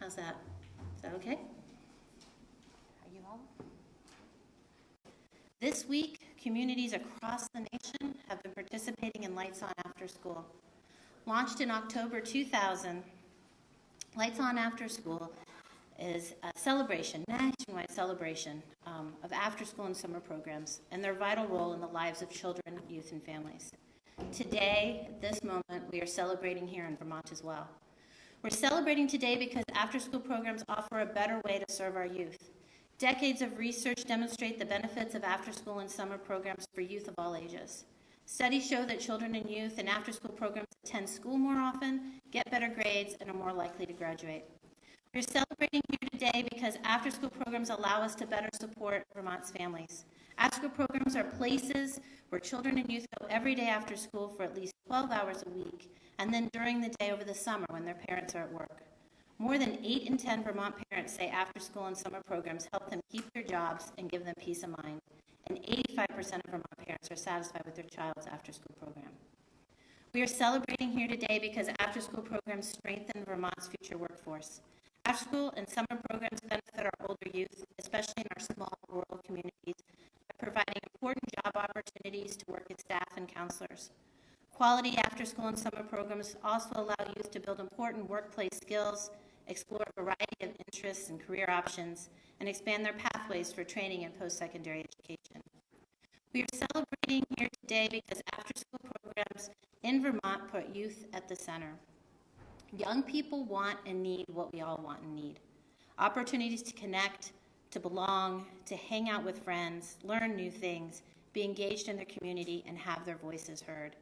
How's that? Is that okay? Are you all? This week, communities across the nation have been participating in Lights On After School. Launched in October 2000, Lights On After School is a celebration, nationwide celebration of after school and summer programs and their vital role in the lives of children, youth, and families. Today, this moment, we are celebrating here in Vermont as well. We're celebrating today because after-school programs offer a better way to serve our youth. Decades of research demonstrate the benefits of after-school and summer programs for youth of all ages. Studies show that children and youth in after-school programs attend school more often, get better grades, and are more likely to graduate. We're celebrating here today because after-school programs allow us to better support Vermont's families. After-school programs are places where children and youth go every day after school for at least 12 hours a week, and then during the day over the summer when their parents are at work. More than 8 in 10 Vermont parents say after-school and summer programs help them keep their jobs and give them peace of mind, and 85% of Vermont parents are satisfied with their child's after-school program. We are celebrating here today because after-school programs strengthen Vermont's future workforce. After-school and summer programs benefit our older youth, especially in our small rural communities, by providing important job opportunities to work as staff and counselors. Quality after-school and summer programs also allow youth to build important workplace skills, explore a variety of interests and career options, and expand their pathways for training and post-secondary education. We are celebrating here today because after-school programs in Vermont put youth at the center. Young people want and need what we all want and need: opportunities to connect, to belong, to hang out with friends, learn new things, be engaged in their community, and have their voices heard.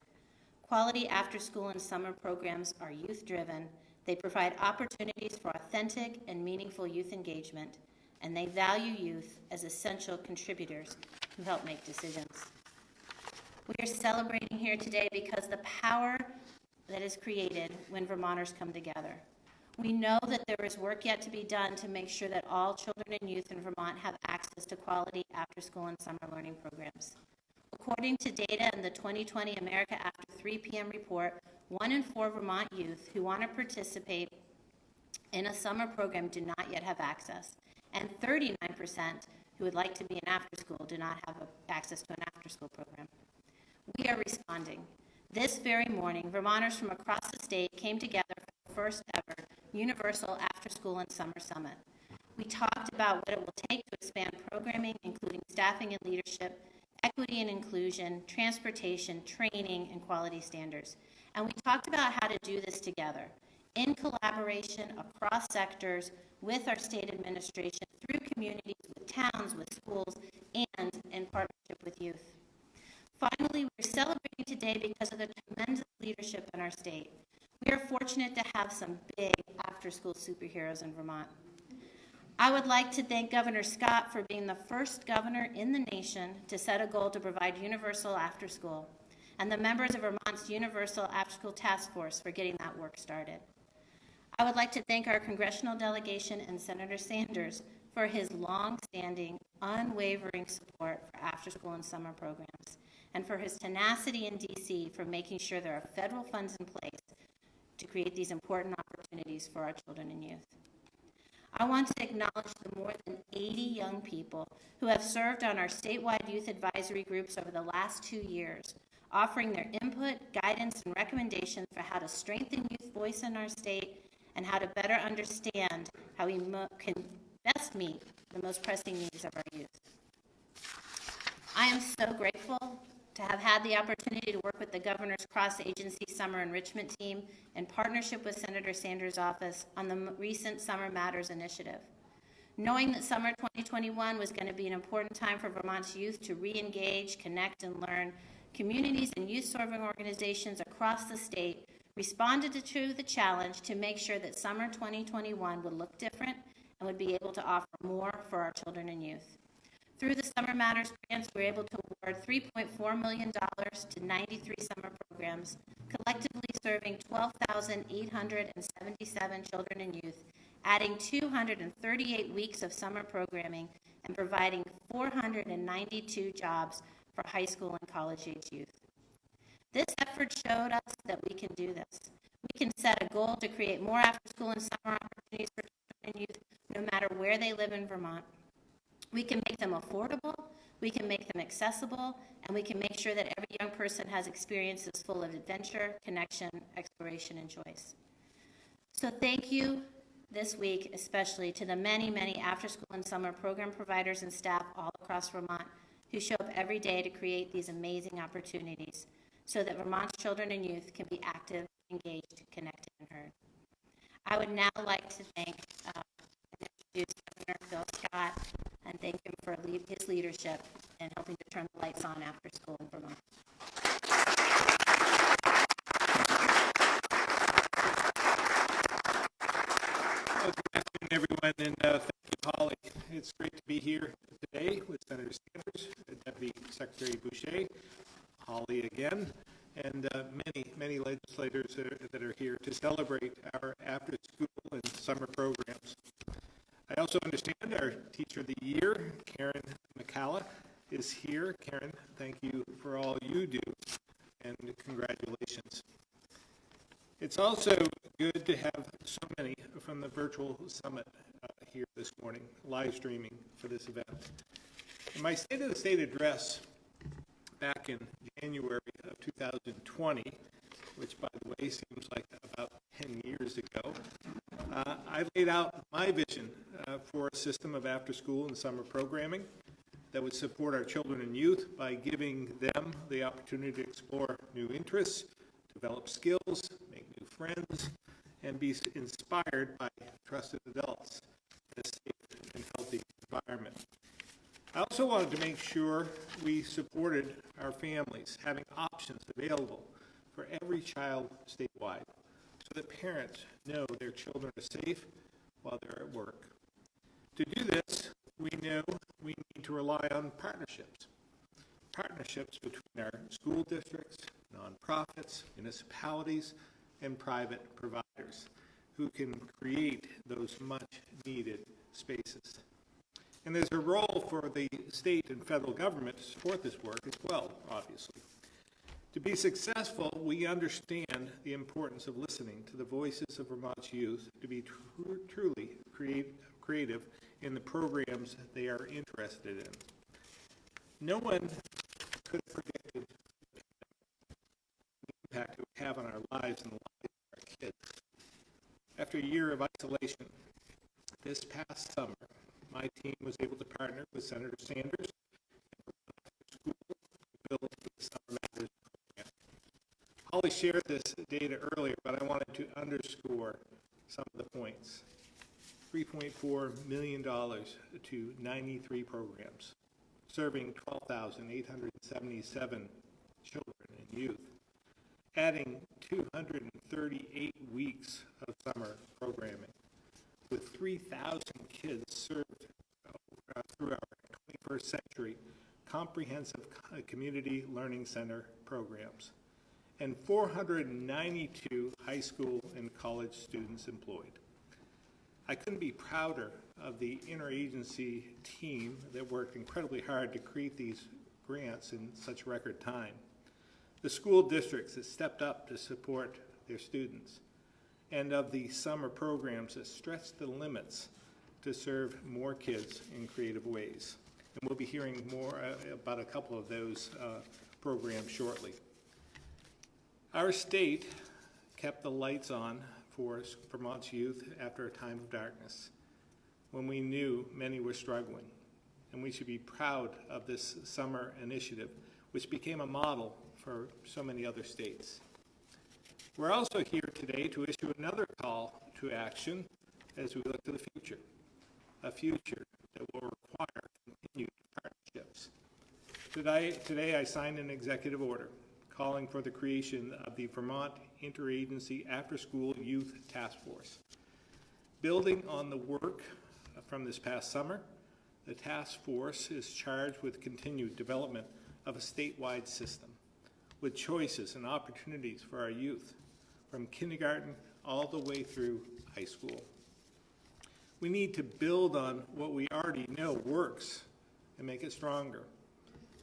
Quality after-school and summer programs are youth-driven. They provide opportunities for authentic and meaningful youth engagement, and they value youth as essential contributors who help make decisions. We are celebrating here today because the power that is created when Vermonters come together. We know that there is work yet to be done to make sure that all children and youth in Vermont have access to quality after-school and summer learning programs. According to data in the 2020 America After 3 p.m. report, 1 in 4 Vermont youth who want to participate in a summer program do not yet have access, and 39% who would like to be in after-school do not have access to an after-school program. We are responding. This very morning, Vermonters from across the state came together for the first ever Universal After-School and Summer Summit. We talked about what it will take to expand programming, including staffing and leadership, equity and inclusion, transportation, training, and quality standards. And we talked about how to do this together, in collaboration across sectors, with our state administration, through communities, with towns, with schools, and in partnership with youth. Finally, we're celebrating today because of the tremendous leadership in our state. We are fortunate to have some big after-school superheroes in Vermont. I would like to thank Governor Scott for being the first governor in the nation to set a goal to provide universal after-school, and the members of Vermont's Universal After-School Task Force for getting that work started. I would like to thank our congressional delegation and Senator Sanders for his long-standing, unwavering support for after-school and summer programs, and for his tenacity in D.C. for making sure there are federal funds in place to create these important opportunities for our children and youth. I want to acknowledge the more than 80 young people who have served on our statewide youth advisory groups over the last 2 years, offering their input, guidance, and recommendations for how to strengthen youth voice in our state and how to better understand how we can best meet the most pressing needs of our youth. I am so grateful to have had the opportunity to work with the Governor's Cross-Agency Summer Enrichment Team in partnership with Senator Sanders' office on the recent Summer Matters initiative. Knowing that summer 2021 was going to be an important time for Vermont's youth to re-engage, connect, and learn, communities and youth-serving organizations across the state responded to the challenge to make sure that summer 2021 would look different and would be able to offer more for our children and youth. Through the Summer Matters grants, we were able to award $3.4 million to 93 summer programs, collectively serving 12,877 children and youth, adding 238 weeks of summer programming, and providing 492 jobs for high school and college-age youth. This effort showed us that we can do this. We can set a goal to create more after-school and summer opportunities for children matter where they live in Vermont. We can make them affordable, we can make them accessible, and we can make sure that every young person has experiences full of adventure, connection, exploration, and choice. So thank you this week, especially to the many, many after-school and summer program providers and staff all across Vermont who show up every day to create these amazing opportunities so that Vermont's children and youth can be active, engaged, connected, and heard. I would now like to thank and introduce Governor Phil Scott and thank him for his leadership in helping to turn the lights on after school in Vermont. Well, good afternoon, everyone, and thank you, Holly. It's great to be here today with Senator Sanders, Deputy Secretary Boucher, Holly again, and many legislators that are here to celebrate our after-school and summer programs. I also understand our Teacher of the Year, Karen McCalla, is here. Karen, thank you for all you do, and congratulations. It's also good to have so many from the virtual summit here this morning, live streaming for this event. In my State of the State address back in January of 2020, which by the way seems like about 10 years ago, I laid out my vision for a system of after-school and summer programming that would support our children and youth by giving them the opportunity to explore new interests, develop skills, make new friends, and be inspired by trusted adults in a safe and healthy environment. I also wanted to make sure we supported our families, having options available for every child statewide, so that parents know their children are safe while they're at work. To do this, we know we need to rely on partnerships between our school districts, nonprofits, municipalities, and private providers who can create those much-needed spaces. And there's a role for the state and federal government to support this work as well, obviously. To be successful, we understand the importance of listening to the voices of Vermont's youth to be truly creative in the programs they are interested in. No one could have predicted the impact it would have on our lives and the lives of our kids. After a year of isolation, this past summer, my team was able to partner with Senator Sanders and School to build the Summer Matters program. Holly shared this data earlier, but I wanted to underscore some of the points. $3.4 million to 93 programs, serving 12,877 children and youth, adding 238 weeks of summer programming, with 3,000 kids served through our 21st century comprehensive community learning center programs, and 492 high school and college students employed. I couldn't be prouder of the interagency team that worked incredibly hard to create these grants in such record time. The school districts that stepped up to support their students, and of the summer programs that stretched the limits to serve more kids in creative ways. And we'll be hearing more about a couple of those programs shortly. Our state kept the lights on for Vermont's youth after a time of darkness, when we knew many were struggling. And we should be proud of this summer initiative, which became a model for so many other states. We're also here today to issue another call to action as we look to the future, a future that will require continued partnerships. Today I signed an executive order calling for the creation of the Vermont Interagency After-School Youth Task Force. Building on the work from this past summer, the task force is charged with continued development of a statewide system with choices and opportunities for our youth, from kindergarten all the way through high school. We need to build on what we already know works and make it stronger,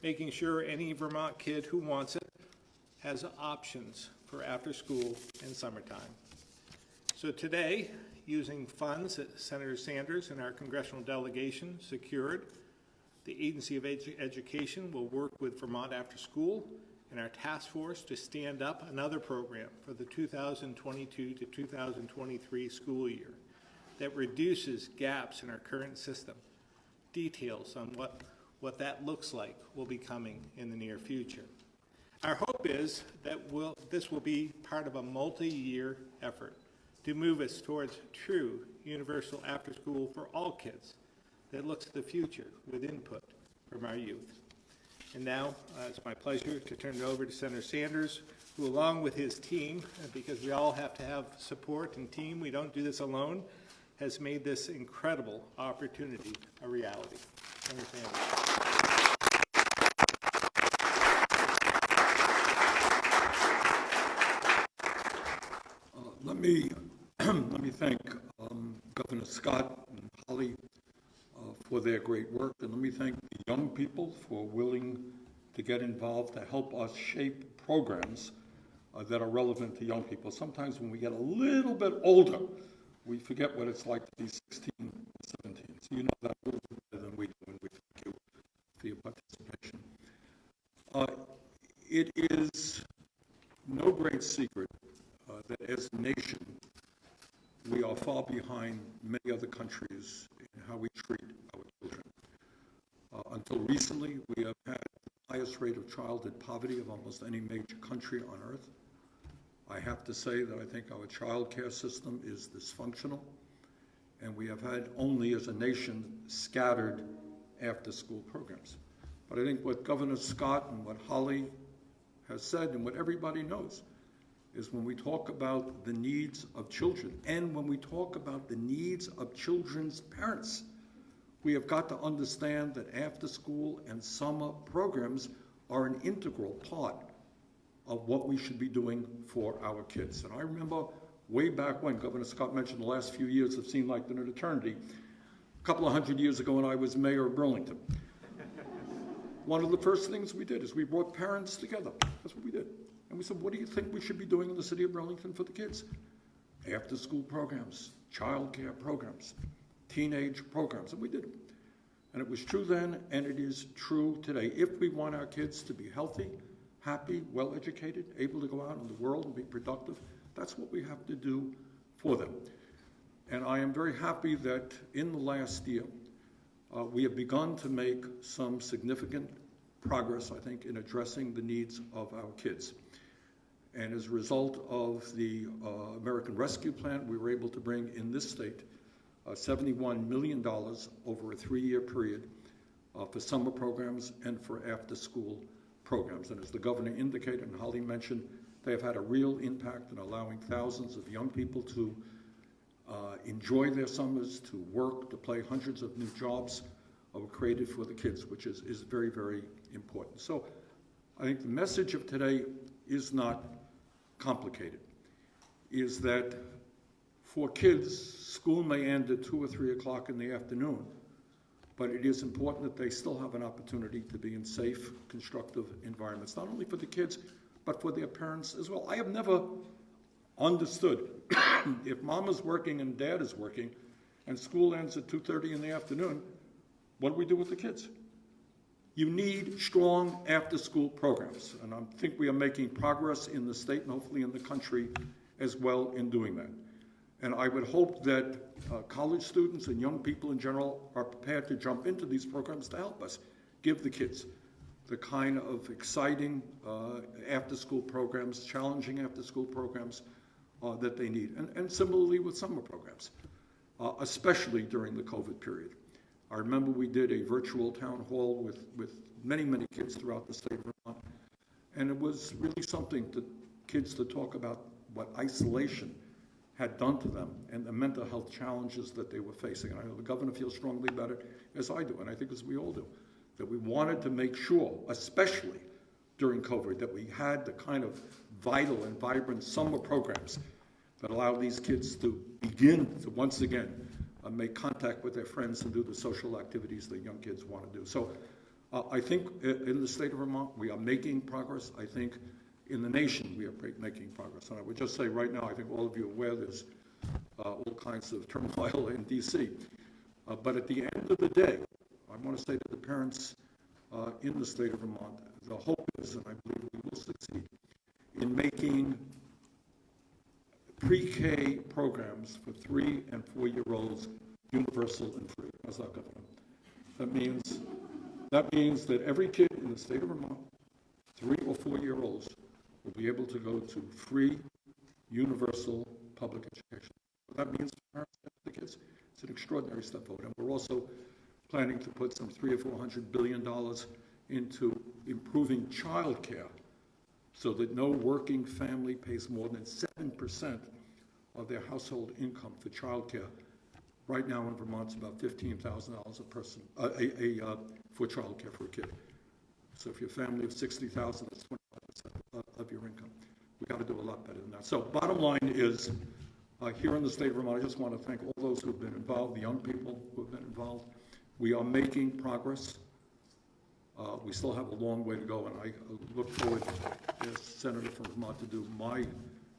making sure any Vermont kid who wants it has options for after school and summertime. So today, using funds that Senator Sanders and our congressional delegation secured. The Agency of Education will work with Vermont Afterschool and our task force to stand up another program for the 2022 to 2023 school year that reduces gaps in our current system. Details on what that looks like will be coming in the near future. Our hope is that this will be part of a multi-year effort to move us towards true universal after school for all kids that looks to the future with input from our youth. And now it's my pleasure to turn it over to Senator Sanders, who along with his team, because we all have to have support and team, we don't do this alone, has made this incredible opportunity a reality. Senator Sanders. Let me thank Governor Scott and Holly for their great work, and let me thank the young people for willing to get involved to help us shape programs that are relevant to young people. Sometimes when we get a little bit older, we forget what it's like to be 16 or 17. So you know that a little bit better than we do, and we thank you for your participation. It is no great secret that as a nation, we are far behind many other countries in how we treat our children. Until recently, we have had the highest rate of childhood poverty of almost any major country on earth. I have to say that I think our child care system is dysfunctional, and we have had only as a nation scattered after-school programs. But I think what Governor Scott and what Holly has said and what everybody knows is when we talk about the needs of children and when we talk about the needs of children's parents, we have got to understand that after-school and summer programs are an integral part of what we should be doing for our kids. And I remember way back when Governor Scott mentioned the last few years have seemed like an eternity, a couple of 100 years ago when I was mayor of Burlington. One of the first things we did is we brought parents together. That's what we did. And we said, what do you think we should be doing in the city of Burlington for the kids? After-school programs, child care programs, teenage programs, and we did it. And it was true then, and it is true today. If we want our kids to be healthy, happy, well-educated, able to go out in the world and be productive, that's what we have to do for them. And I am very happy that in the last year, we have begun to make some significant progress, I think, in addressing the needs of our kids. And as a result of the American Rescue Plan, we were able to bring in this state $71 million over a 3-year period for summer programs and for after-school programs. And as the governor indicated and Holly mentioned, they have had a real impact in allowing thousands of young people to enjoy their summers, to work, to play. Hundreds of new jobs were created for the kids, which is very, very important. So I think the message of today is not complicated, is that for kids, school may end at 2 or 3 o'clock in the afternoon, but it is important that they still have an opportunity to be in safe, constructive environments, not only for the kids, but for their parents as well. I have never understood if mom is working and dad is working and school ends at 2:30 in the afternoon, what do we do with the kids? You need strong after-school programs, and I think we are making progress in the state and hopefully in the country as well in doing that. And I would hope that college students and young people in general are prepared to jump into these programs to help us give the kids the kind of exciting after-school programs, challenging after-school programs that they need. And similarly with summer programs, especially during the COVID period. I remember we did a virtual town hall with many, many kids throughout the state of Vermont, and it was really something to kids to talk about what isolation had done to them and the mental health challenges that they were facing. And I know the governor feels strongly about it, as I do, and I think as we all do, that we wanted to make sure, especially during COVID, that we had the kind of vital and vibrant summer programs that allow these kids to begin to once again make contact with their friends and do the social activities that young kids want to do. So I think in the state of Vermont, we are making progress. I think in the nation, we are making progress. And I would just say right now, I think all of you are aware there's all kinds of turmoil in D.C. But at the end of the day, I want to say to the parents in the state of Vermont, the hope is, and I believe we will succeed, in making pre-K programs for 3- and 4-year-olds universal and free. How's that, Governor? That means that every kid in the state of Vermont, 3- or 4-year-olds, will be able to go to free, universal public education. What that means for parents and the kids, it's an extraordinary step forward. And we're also planning to put some $300 or $400 billion into improving child care so that no working family pays more than 7% of their household income for child care. Right now in Vermont, it's about $15,000 a person for child care for a kid. So if you're a family of 60,000, that's 25% of your income. We've got to do a lot better than that. So bottom line is, here in the state of Vermont, I just want to thank all those who have been involved, the young people who have been involved. We are making progress. We still have a long way to go, and I look forward, as Senator from Vermont, to do my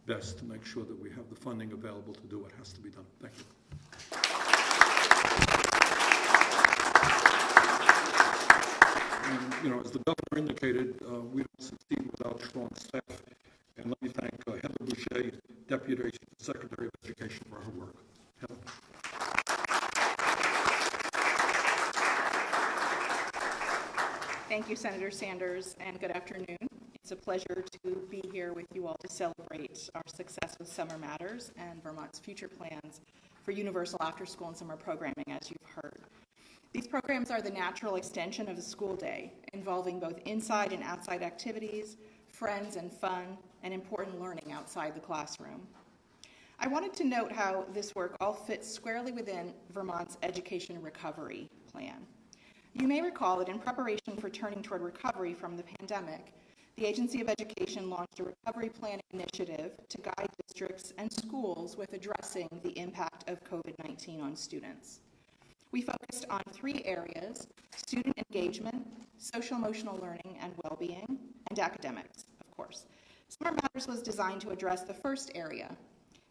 best to make sure that we have the funding available to do what has to be done. Thank you. And, as the governor indicated, we don't succeed without strong staff. And let me thank Heather Boucher, Deputy Secretary of Education, for her work. Heather. Thank you, Senator Sanders, and good afternoon. It's a pleasure to be here with you all to celebrate our success with Summer Matters and Vermont's future plans for universal after-school and summer programming, as you've heard. These programs are the natural extension of a school day, involving both inside and outside activities, friends and fun, and important learning outside the classroom. I wanted to note how this work all fits squarely within Vermont's education recovery plan. You may recall that in preparation for turning toward recovery from the pandemic, the Agency of Education launched a recovery planning initiative to guide districts and schools with addressing the impact of COVID-19 on students. We focused on 3 areas: student engagement, social-emotional learning and well-being, and academics, of course. Summer Matters was designed to address the first area,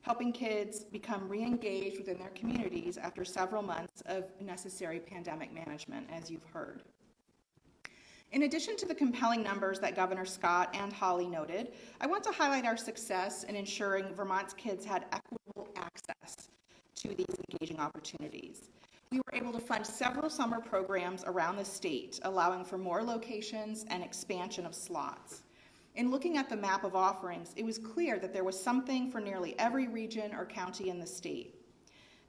helping kids become re-engaged within their communities after several months of necessary pandemic management, as you've heard. In addition to the compelling numbers that Governor Scott and Holly noted, I want to highlight our success in ensuring Vermont's kids had equitable access to these engaging opportunities. We were able to fund several summer programs around the state, allowing for more locations and expansion of slots. In looking at the map of offerings, it was clear that there was something for nearly every region or county in the state.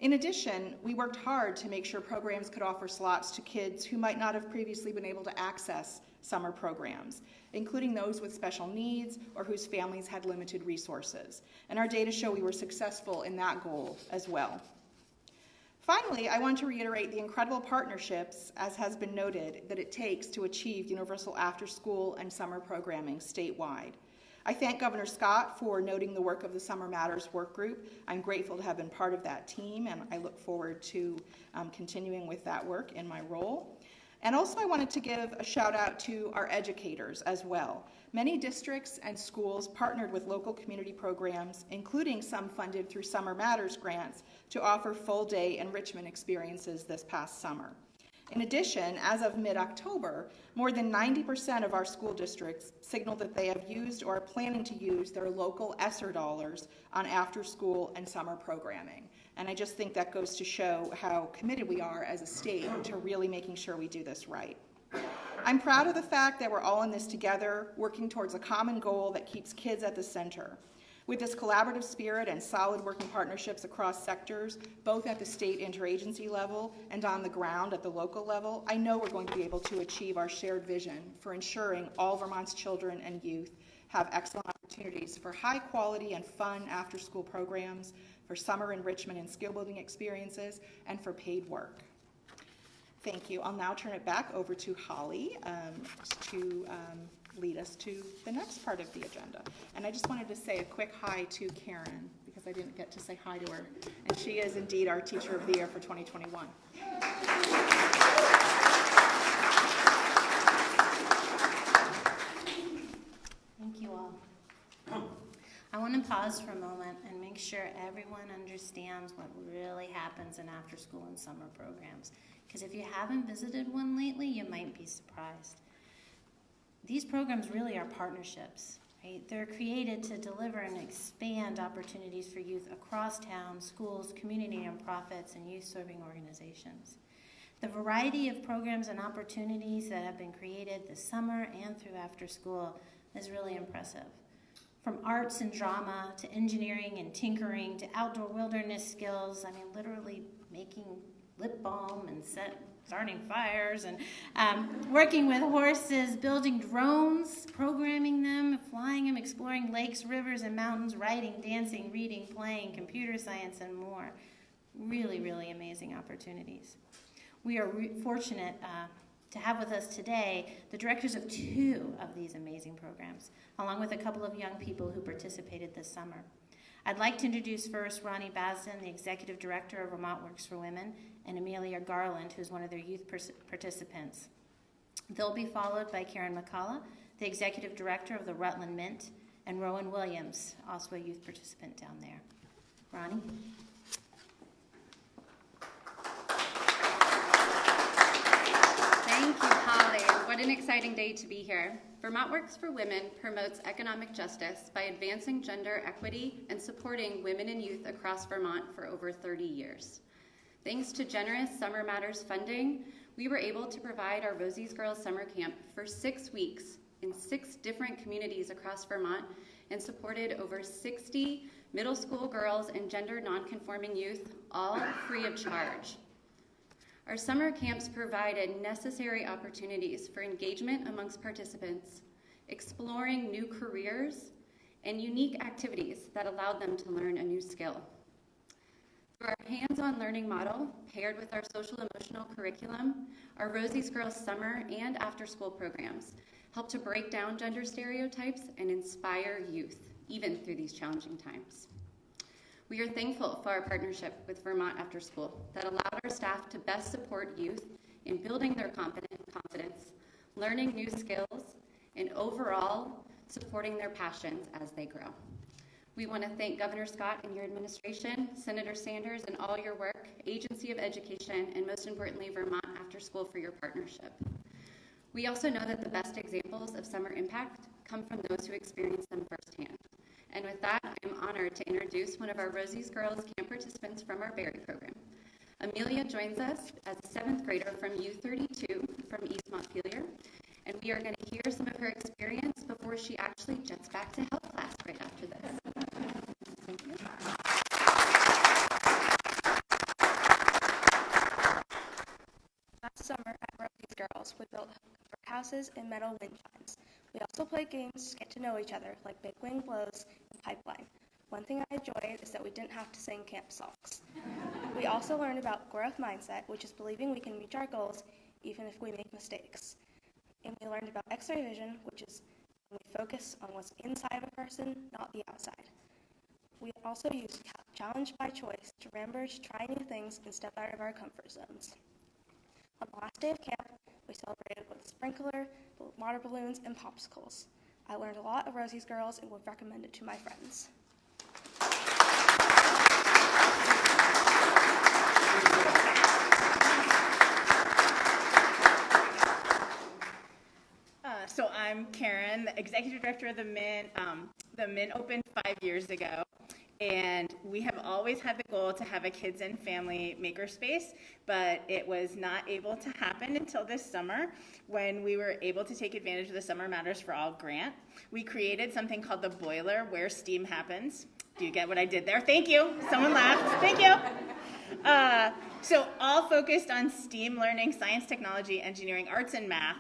In addition, we worked hard to make sure programs could offer slots to kids who might not have previously been able to access summer programs, including those with special needs or whose families had limited resources. And our data show we were successful in that goal as well. Finally, I want to reiterate the incredible partnerships, as has been noted, that it takes to achieve universal after-school and summer programming statewide. I thank Governor Scott for noting the work of the Summer Matters work group. I'm grateful to have been part of that team, and I look forward to continuing with that work in my role. And also I wanted to give a shout out to our educators as well. Many districts and schools partnered with local community programs, including some funded through Summer Matters grants, to offer full-day enrichment experiences this past summer. In addition, as of mid-October, more than 90% of our school districts signaled that they have used or are planning to use their local ESSER dollars on after-school and summer programming. And I just think that goes to show how committed we are as a state to really making sure we do this right. I'm proud of the fact that we're all in this together, working towards a common goal that keeps kids at the center. With this collaborative spirit and solid working partnerships across sectors, both at the state interagency level and on the ground at the local level, I know we're going to be able to achieve our shared vision for ensuring all Vermont's children and youth have excellent opportunities for high quality and fun after-school programs, for summer enrichment and skill-building experiences, and for paid work. Thank you. I'll now turn it back over to Holly to lead us to the next part of the agenda. And I just wanted to say a quick hi to Karen, because I didn't get to say hi to her. And she is indeed our Teacher of the Year for 2021. Thank you all. I want to pause for a moment and make sure everyone understands what really happens in after-school and summer programs. Because if you haven't visited one lately, you might be surprised. These programs really are partnerships, right? They're created to deliver and expand opportunities for youth across town, schools, community nonprofits, and youth-serving organizations. The variety of programs and opportunities that have been created this summer and through after school is really impressive. From arts and drama to engineering and tinkering to outdoor wilderness skills, I mean, literally making lip balm and starting fires and working with horses, building drones, programming them, flying them, exploring lakes, rivers, and mountains, writing, dancing, reading, playing, computer science, and more. Really, really amazing opportunities. We are fortunate to have with us today the directors of 2 of these amazing programs, along with a couple of young people who participated this summer. I'd like to introduce first Ronnie Basden, the Executive Director of Vermont Works for Women, and Amelia Garland, who's one of their youth participants. They'll be followed by Karen McCullough, the Executive Director of the Rutland Mint, and Rowan Williams, also a youth participant down there. Ronnie? Thank you, Holly. What an exciting day to be here. Vermont Works for Women promotes economic justice by advancing gender equity and supporting women and youth across Vermont for over 30 years. Thanks to generous Summer Matters funding, we were able to provide our Rosie's Girls Summer Camp for 6 weeks in 6 different communities across Vermont and supported over 60 middle school girls and gender nonconforming youth, all free of charge. Our summer camps provided necessary opportunities for engagement amongst participants, exploring new careers, and unique activities that allowed them to learn a new skill. Through our hands-on learning model, paired with our social-emotional curriculum, our Rosie's Girls summer and after-school programs help to break down gender stereotypes and inspire youth, even through these challenging times. We are thankful for our partnership with Vermont After School that allowed our staff to best support youth in building their confidence, learning new skills, and overall supporting their passions as they grow. We want to thank Governor Scott and your administration, Senator Sanders and all your work, Agency of Education, and most importantly, Vermont After School for your partnership. We also know that the best examples of summer impact come from those who experience them firsthand. And with that, I'm honored to introduce one of our Rosie's Girls camp participants from our Berry program. Amelia joins us as a 7th grader from U32 from East Montpelier, and we are going to hear some of her experience before she actually jets back to health class right after this. Thank you. Last summer at Rosie's Girls, we built houses and metal wind chimes. We also played games to get to know each other, like Big Wing Blows and Pipeline. One thing I enjoyed is that we didn't have to sing camp songs. We also learned about growth mindset, which is believing we can reach our goals even if we make mistakes. And we learned about X-ray vision, which is when we focus on what's inside of a person, not the outside. We also used challenge by choice to remember to try new things and step out of our comfort zones. On the last day of camp, we celebrated with a sprinkler, water balloons, and popsicles. I learned a lot of Rosie's Girls and would recommend it to my friends. So I'm Karen, the Executive Director of the Mint. The Mint opened 5 years ago, and we have always had the goal to have a kids and family makerspace, but it was not able to happen until this summer when we were able to take advantage of the Summer Matters for All grant. We created something called the Boiler, where STEAM happens. Do you get what I did there? Thank you. Someone laughed. Thank you. So all focused on STEAM learning, science, technology, engineering, arts, and math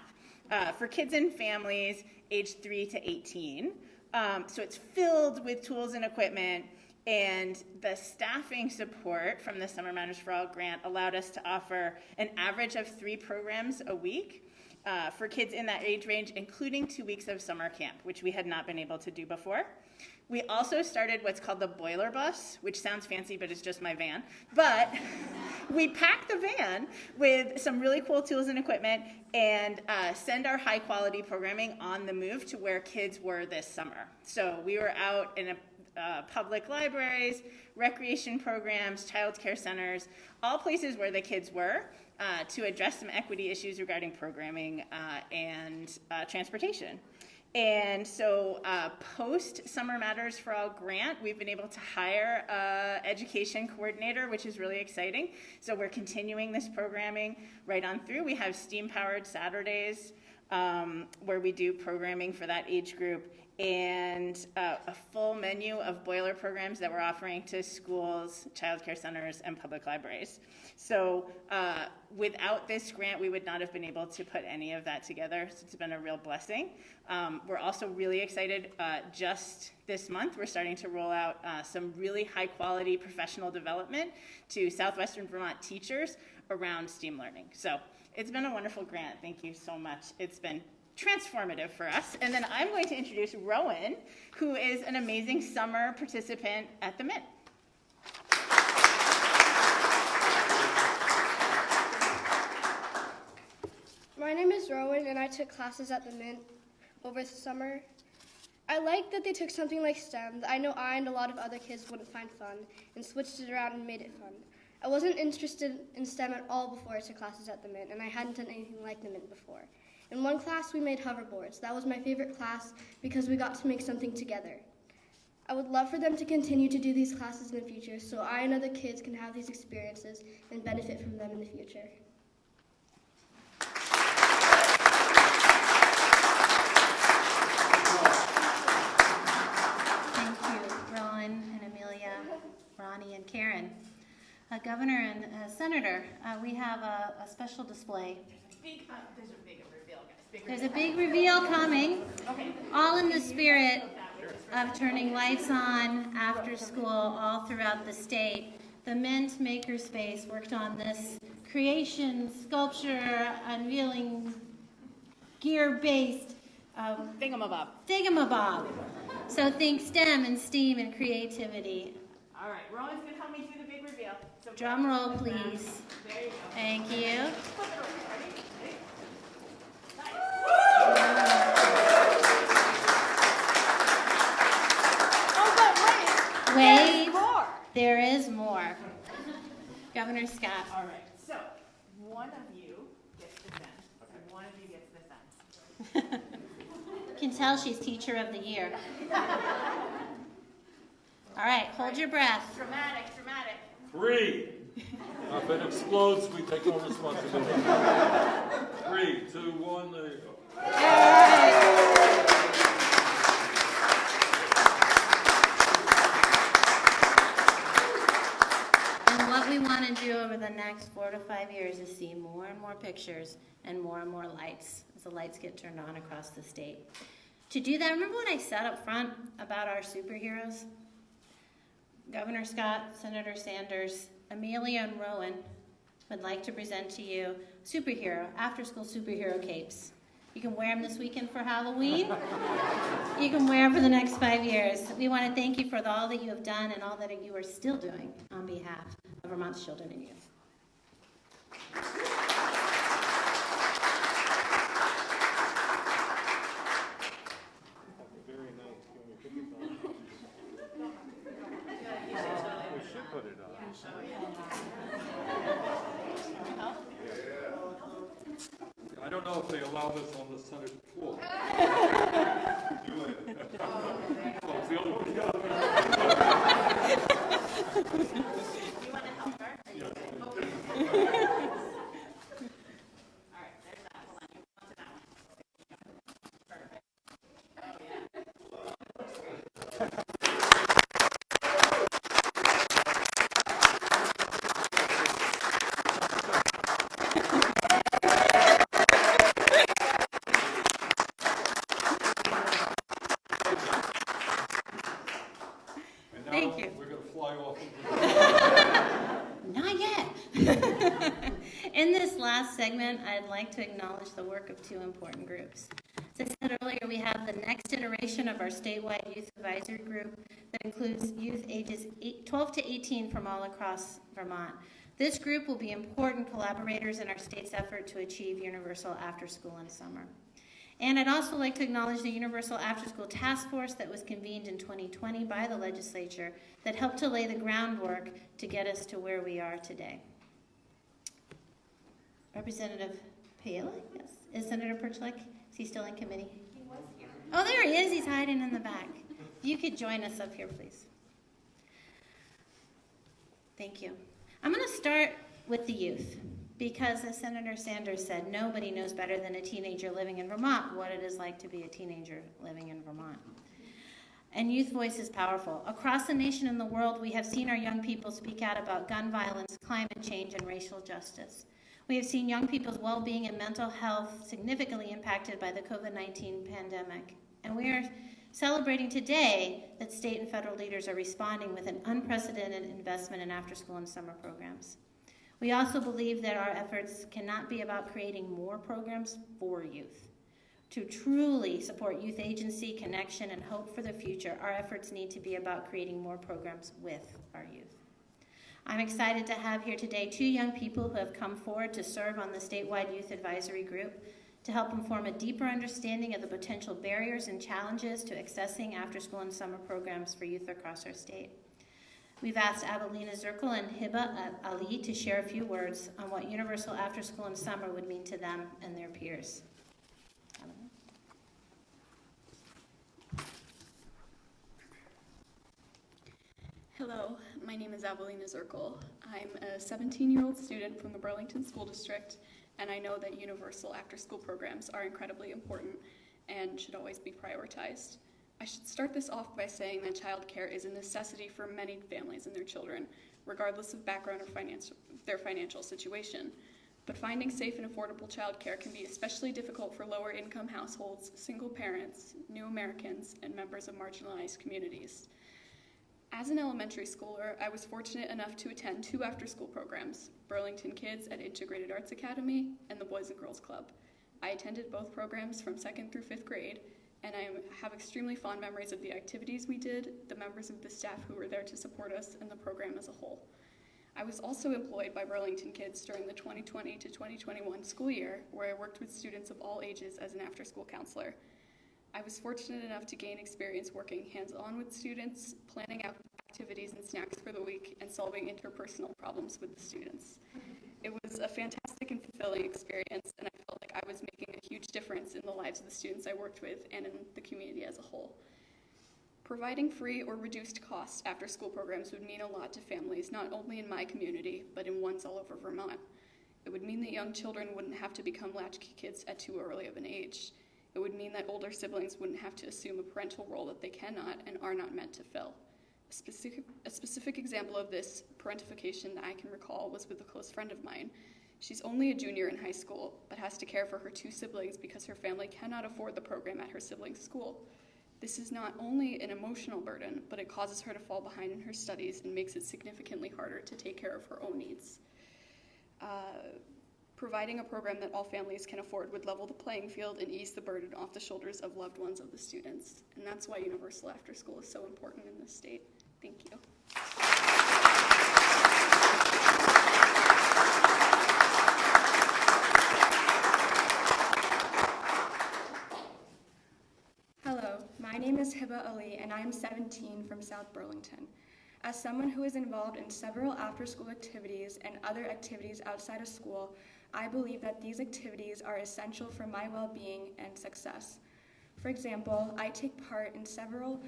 for kids and families aged 3 to 18. So it's filled with tools and equipment, and the staffing support from the Summer Matters for All grant allowed us to offer an average of 3 programs a week for kids in that age range, including 2 weeks of summer camp, which we had not been able to do before. We also started what's called the Boiler Bus, which sounds fancy, but it's just my van. But we pack the van with some really cool tools and equipment and send our high-quality programming on the move to where kids were this summer. So we were out in public libraries, recreation programs, child care centers, all places where the kids were, to address some equity issues regarding programming and transportation. And so post Summer Matters for All grant, we've been able to hire an education coordinator, which is really exciting. So we're continuing this programming right on through. We have STEAM-powered Saturdays where we do programming for that age group, and a full menu of boiler programs that we're offering to schools, child care centers, and public libraries. So without this grant, we would not have been able to put any of that together. So it's been a real blessing. We're also really excited. Just this month, we're starting to roll out some really high quality professional development to Southwestern Vermont teachers around STEAM learning. So it's been a wonderful grant. Thank you so much. It's been transformative for us. And then I'm going to introduce Rowan, who is an amazing summer participant at the Mint. My name is Rowan, and I took classes at the Mint over the summer. I like that they took something like STEM that I know I and a lot of other kids wouldn't find fun, and switched it around and made it fun. I wasn't interested in STEM at all before I took classes at the Mint, and I hadn't done anything like the Mint before. In one class, we made hoverboards. That was my favorite class because we got to make something together. I would love for them to continue to do these classes in the future so I and other kids can have these experiences and benefit from them in the future. Thank you, Rowan and Amelia, Ronnie and Karen. Governor and Senator, we have a special display. There's a big reveal, guys. There's a big reveal coming, all in the spirit of turning lights on after school all throughout the state. The Mint Makerspace worked on this creation, sculpture, unveiling, gear-based thingamabob. So think STEM and STEAM and creativity. All right, Rowan's going to help me do the big reveal. So Drum roll, please. there you go. Thank you. Wait, there is more. Governor Scott. All right, so one of you gets this end, and one of you gets this end. You can tell she's Teacher of the Year. All right, hold your breath. Dramatic. 3. If it explodes, we take no responsibility. 3, 2, 1, there you go. And what we want to do over the next 4 to 5 years is see more and more pictures and more lights as the lights get turned on across the state. To do that, remember when I said up front about our superheroes? Governor Scott, Senator Sanders, Amelia and Rowan would like to present to you after-school superhero capes. You can wear them this weekend for Halloween. You can wear them for the next 5 years. We want to thank you for all that you have done and all that you are still doing on behalf of Vermont's children and youth. I don't know if they allow this on the Senate floor. Do it. Well, it's the only way. You want to help her? Yes. All right, there's that. Hold on, you want to that one. Perfect. Oh, yeah. Thank you. We're going to fly off. Not yet. In this last segment, I'd like to acknowledge the work of 2 important groups. As I said earlier, we have the next iteration of our statewide youth advisory group that includes youth ages 12 to 18 from all across Vermont. This group will be important collaborators in our state's effort to achieve universal after-school and summer. And I'd also like to acknowledge the Universal After School Task Force that was convened in 2020 by the legislature that helped to lay the groundwork to get us to where we are today. Representative Paella, yes. Is Senator Perchlik, is he still in committee? He was here. Oh, there he is. He's hiding in the back. If you could join us up here, please. Thank you. I'm going to start with the youth because, as Senator Sanders said, nobody knows better than a teenager living in Vermont what it is like to be a teenager living in Vermont. And youth voice is powerful. Across the nation and the world, we have seen our young people speak out about gun violence, climate change, and racial justice. We have seen young people's well-being and mental health significantly impacted by the COVID-19 pandemic. And we are celebrating today that state and federal leaders are responding with an unprecedented investment in after-school and summer programs. We also believe that our efforts cannot be about creating more programs for youth. To truly support youth agency, connection, and hope for the future, our efforts need to be about creating more programs with our youth. I'm excited to have here today 2 young people who have come forward to serve on the statewide youth advisory group to help inform a deeper understanding of the potential barriers and challenges to accessing after-school and summer programs for youth across our state. We've asked Adelina Zirkle and Hiba Ali to share a few words on what universal after-school and summer would mean to them and their peers. Hello, my name is Adelina Zirkle. I'm a 17-year-old student from the Burlington School District, and I know that universal after-school programs are incredibly important and should always be prioritized. I should start this off by saying that childcare is a necessity for many families and their children, regardless of background or their financial situation. But finding safe and affordable childcare can be especially difficult for lower-income households, single parents, new Americans, and members of marginalized communities. As an elementary schooler, I was fortunate enough to attend 2 after-school programs, Burlington Kids at Integrated Arts Academy and the Boys and Girls Club. I attended both programs from 2nd through 5th grade, and I have extremely fond memories of the activities we did, the members of the staff who were there to support us, and the program as a whole. I was also employed by Burlington Kids during the 2020 to 2021 school year, where I worked with students of all ages as an after-school counselor. I was fortunate enough to gain experience working hands-on with students, planning out activities and snacks for the week, and solving interpersonal problems with the students. It was a fantastic and fulfilling experience, and I felt like I was making a huge difference in the lives of the students I worked with and in the community as a whole. Providing free or reduced cost after-school programs would mean a lot to families, not only in my community, but in ones all over Vermont. It would mean that young children wouldn't have to become latchkey kids at too early of an age. It would mean that older siblings wouldn't have to assume a parental role that they cannot and are not meant to fill. A specific example of this parentification that I can recall was with a close friend of mine. She's only a junior in high school, but has to care for her 2 siblings because her family cannot afford the program at her siblings' school. This is not only an emotional burden, but it causes her to fall behind in her studies and makes it significantly harder to take care of her own needs. Providing a program that all families can afford would level the playing field and ease the burden off the shoulders of loved ones of the students. And that's why universal after school is so important in this state. Thank you. Hello, my name is Hiba Ali, and I am 17 from South Burlington. As someone who is involved in several after-school activities and other activities outside of school, I believe that these activities are essential for my well-being and success. For example, I take part in several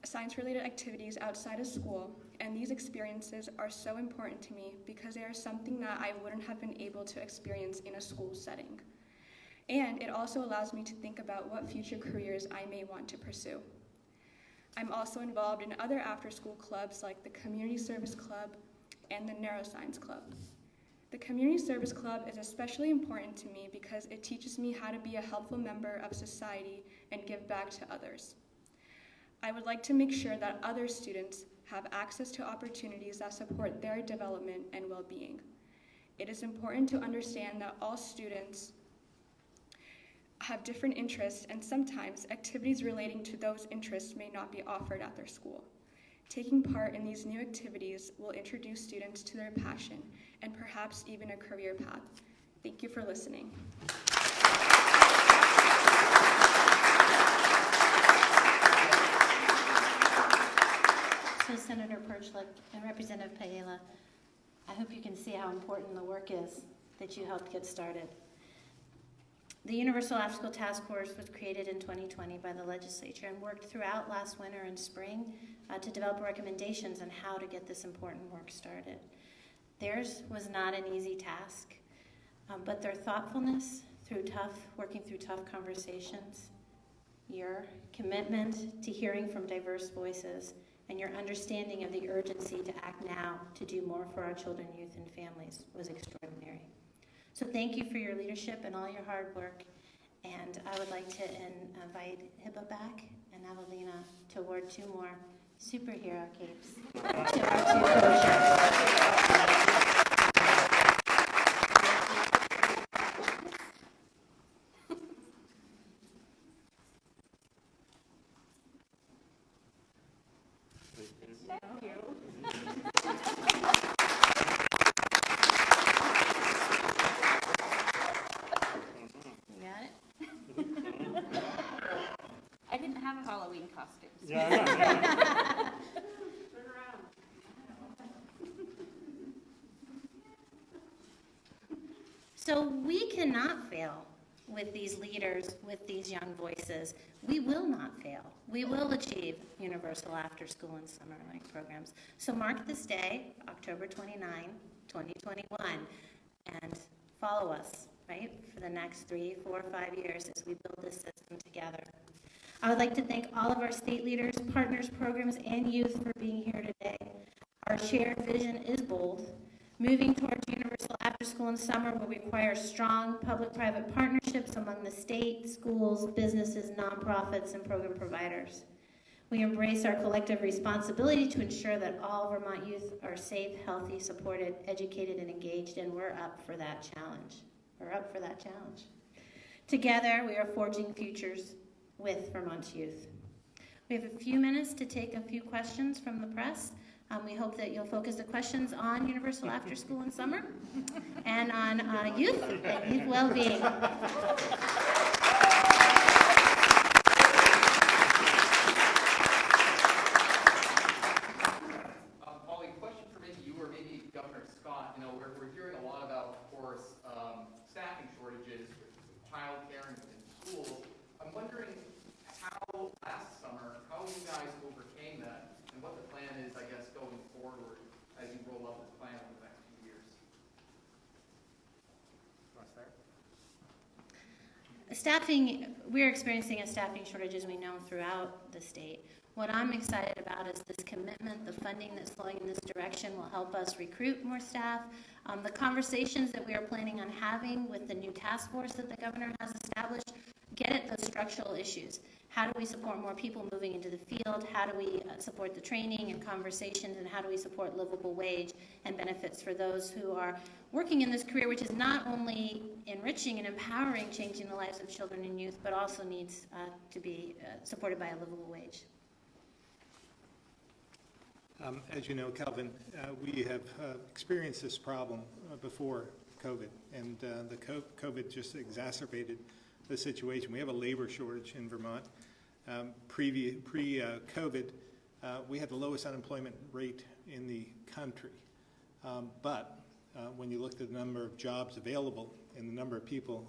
science-related activities outside of school, and these experiences are so important to me because they are something that I wouldn't have been able to experience in a school setting. And it also allows me to think about what future careers I may want to pursue. I'm also involved in other after-school clubs like the Community Service Club and the Neuroscience Club. The Community Service Club is especially important to me because it teaches me how to be a helpful member of society and give back to others. I would like to make sure that other students have access to opportunities that support their development and well-being. It is important to understand that all students have different interests, and sometimes activities relating to those interests may not be offered at their school. Taking part in these new activities will introduce students to their passion and perhaps even a career path. Thank you for listening. So Senator Perchlik and Representative Paella, I hope you can see how important the work is that you helped get started. The Universal After-School Task Force was created in 2020 by the legislature and worked throughout last winter and spring to develop recommendations on how to get this important work started. Theirs was not an easy task, but their thoughtfulness working through tough conversations, your commitment to hearing from diverse voices, and your understanding of the urgency to act now to do more for our children, youth, and families was extraordinary. So thank you for your leadership and all your hard work. And I would like to invite Hibba back and Avelina to award 2 more superhero capes to our 2 co-chairs. I didn't have a Halloween costume. So we cannot fail with these leaders, with these young voices. We will not fail. We will achieve universal after-school and summer learning programs. So mark this day, October 29, 2021, and follow us, right, for the next 3, 4, 5 years as we build this system together. I would like to thank all of our state leaders, partners, programs, and youth for being here today. Our shared vision is bold. Moving towards universal after-school and summer will require strong public-private partnerships among the state, schools, businesses, nonprofits, and program providers. We embrace our collective responsibility to ensure that all Vermont youth are safe, healthy, supported, educated, and engaged, and we're up for that challenge. We're up for that challenge. Together, we are forging futures with Vermont's youth. We have a few minutes to take a few questions from the press. We hope that you'll focus the questions on universal after school and summer and on youth and youth well-being. Holly, question for maybe you or maybe Governor Scott. You know, we're hearing a lot about, of course, staffing shortages with childcare and schools. I'm wondering how last summer, how you guys overcame that and what the plan is, I guess, going forward as you roll up this plan over the next few years. Want to start? Staffing, we're experiencing a staffing shortage, as we know, throughout the state. What I'm excited about is this commitment, the funding that's flowing in this direction will help us recruit more staff. The conversations that we are planning on having with the new task force that the governor has established get at those structural issues. How do we support more people moving into the field? How do we support the training and conversations? And how do we support livable wage and benefits for those who are working in this career, which is not only enriching and empowering, changing the lives of children and youth, but also needs to be supported by a livable wage? As you know, Calvin, we have experienced this problem before COVID, and the COVID just exacerbated the situation. We have a labor shortage in Vermont. Pre-COVID, we had the lowest unemployment rate in the country. But when you looked at the number of jobs available and the number of people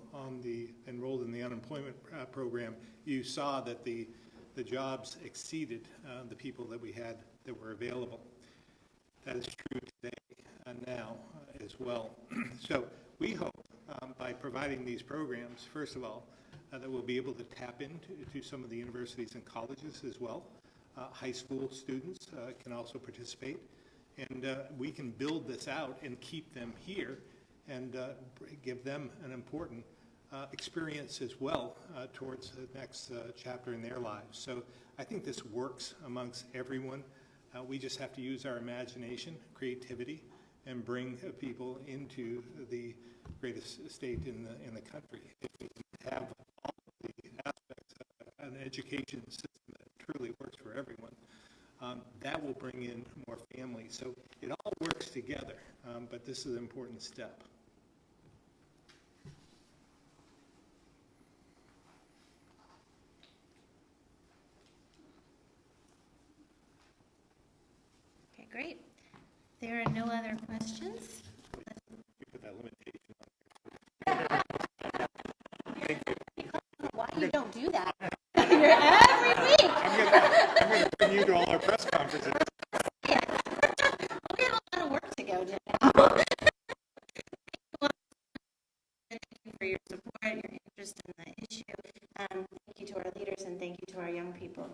enrolled in the unemployment program, you saw that the jobs exceeded the people that we had that were available. That is true today now as well. So we hope by providing these programs, first of all, that we'll be able to tap into some of the universities and colleges as well. High school students can also participate. And we can build this out and keep them here and give them an important experience as well towards the next chapter in their lives. So I think this works amongst everyone. We just have to use our imagination, creativity, and bring people into the greatest state in the country. If we can have all the aspects of an education system that truly works for everyone, that will bring in more families. So it all works together, but this is an important step. there are no other questions, You put that limitation on. why you don't do that? You're every week. I'm going to bring you to all our press conferences. We have a lot of work to go do now. Thank you for your support, your interest in the issue. Thank you to our leaders, and thank you to our young people.